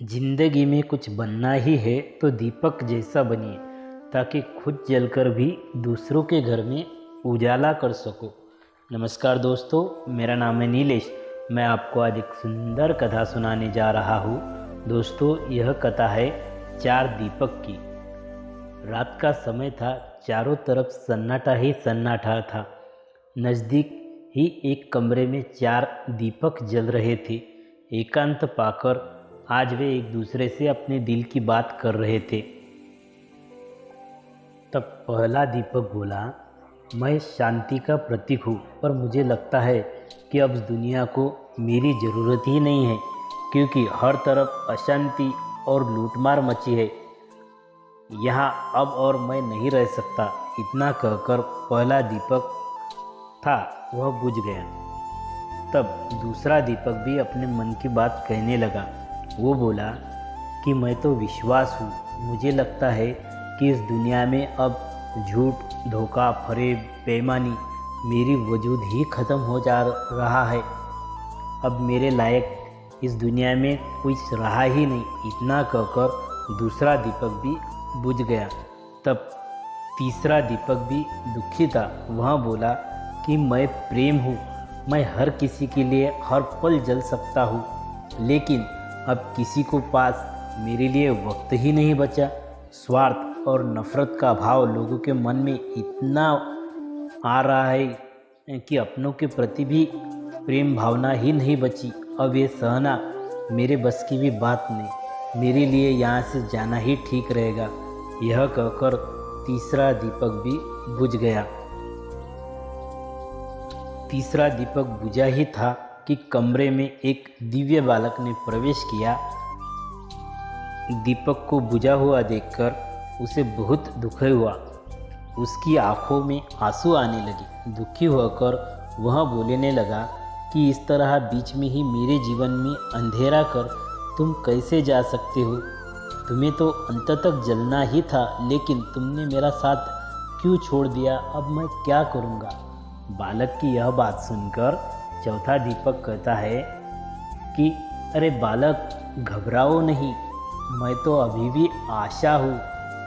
जिंदगी में कुछ बनना ही है तो दीपक जैसा बनिए, ताकि खुद जलकर भी दूसरों के घर में उजाला कर सको। नमस्कार दोस्तों, मेरा नाम है नीलेश। मैं आपको आज एक सुंदर कथा सुनाने जा रहा हूँ। दोस्तों, यह कथा है चार दीपक की। रात का समय था, चारों तरफ सन्नाटा ही सन्नाटा था। नज़दीक ही एक कमरे में चार दीपक जल रहे थे। एकांत पाकर आज वे एक दूसरे से अपने दिल की बात कर रहे थे। तब पहला दीपक बोला, मैं शांति का प्रतीक हूँ, पर मुझे लगता है कि अब इस दुनिया को मेरी ज़रूरत ही नहीं है, क्योंकि हर तरफ अशांति और लूटमार मची है। यहाँ अब और मैं नहीं रह सकता। इतना कहकर पहला दीपक था वह बुझ गया। तब दूसरा दीपक भी अपने मन की बात कहने लगा। वो बोला कि मैं तो विश्वास हूँ। मुझे लगता है कि इस दुनिया में अब झूठ, धोखा, फरेब, बेईमानी, मेरी वजूद ही ख़त्म हो जा रहा है। अब मेरे लायक इस दुनिया में कुछ रहा ही नहीं। इतना कहकर दूसरा दीपक भी बुझ गया। तब तीसरा दीपक भी दुखी था। वह बोला कि मैं प्रेम हूँ, मैं हर किसी के लिए हर पल जल सकता हूँ, लेकिन अब किसी को पास मेरे लिए वक्त ही नहीं बचा। स्वार्थ और नफ़रत का भाव लोगों के मन में इतना आ रहा है कि अपनों के प्रति भी प्रेम भावना ही नहीं बची। अब ये सहना मेरे बस की भी बात नहीं। मेरे लिए यहाँ से जाना ही ठीक रहेगा। यह कहकर तीसरा दीपक भी बुझ गया। तीसरा दीपक बुझा ही था कि कमरे में एक दिव्य बालक ने प्रवेश किया। दीपक को बुझा हुआ देखकर उसे बहुत दुख हुआ। उसकी आंखों में आंसू आने लगे। दुखी होकर वह बोलने लगा कि इस तरह बीच में ही मेरे जीवन में अंधेरा कर तुम कैसे जा सकते हो? तुम्हें तो अंत तक जलना ही था, लेकिन तुमने मेरा साथ क्यों छोड़ दिया? अब मैं क्या करूँगा? बालक की यह बात सुनकर चौथा दीपक कहता है कि अरे बालक, घबराओ नहीं, मैं तो अभी भी आशा हूँ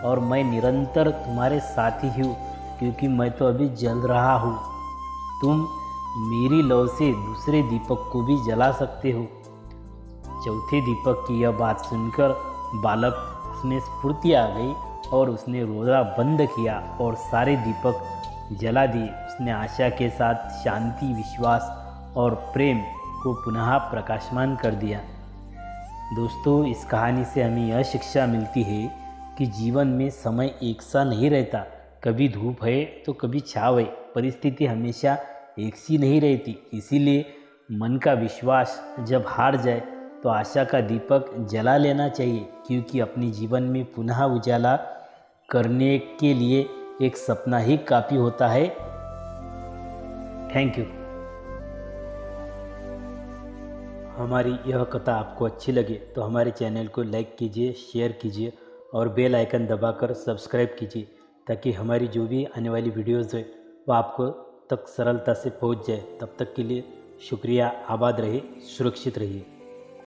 और मैं निरंतर तुम्हारे साथ ही हूँ, क्योंकि मैं तो अभी जल रहा हूँ। तुम मेरी लौ से दूसरे दीपक को भी जला सकते हो। चौथे दीपक की यह बात सुनकर बालक में स्फूर्ति आ गई और उसने रोना बंद किया और सारे दीपक जला दिए। उसने आशा के साथ शांति, विश्वास और प्रेम को पुनः प्रकाशमान कर दिया। दोस्तों, इस कहानी से हमें यह शिक्षा मिलती है कि जीवन में समय एक सा नहीं रहता। कभी धूप है तो कभी छाँव है। परिस्थिति हमेशा एक सी नहीं रहती। इसीलिए मन का विश्वास जब हार जाए तो आशा का दीपक जला लेना चाहिए, क्योंकि अपने जीवन में पुनः उजाला करने के लिए एक सपना ही काफ़ी होता है। Thank you. हमारी यह कथा आपको अच्छी लगे तो हमारे चैनल को लाइक कीजिए, शेयर कीजिए और बेल आइकन दबाकर सब्सक्राइब कीजिए, ताकि हमारी जो भी आने वाली वीडियोज़ है वो आपको तक सरलता से पहुंच जाए। तब तक के लिए शुक्रिया। आबाद रहिए, सुरक्षित रहिए।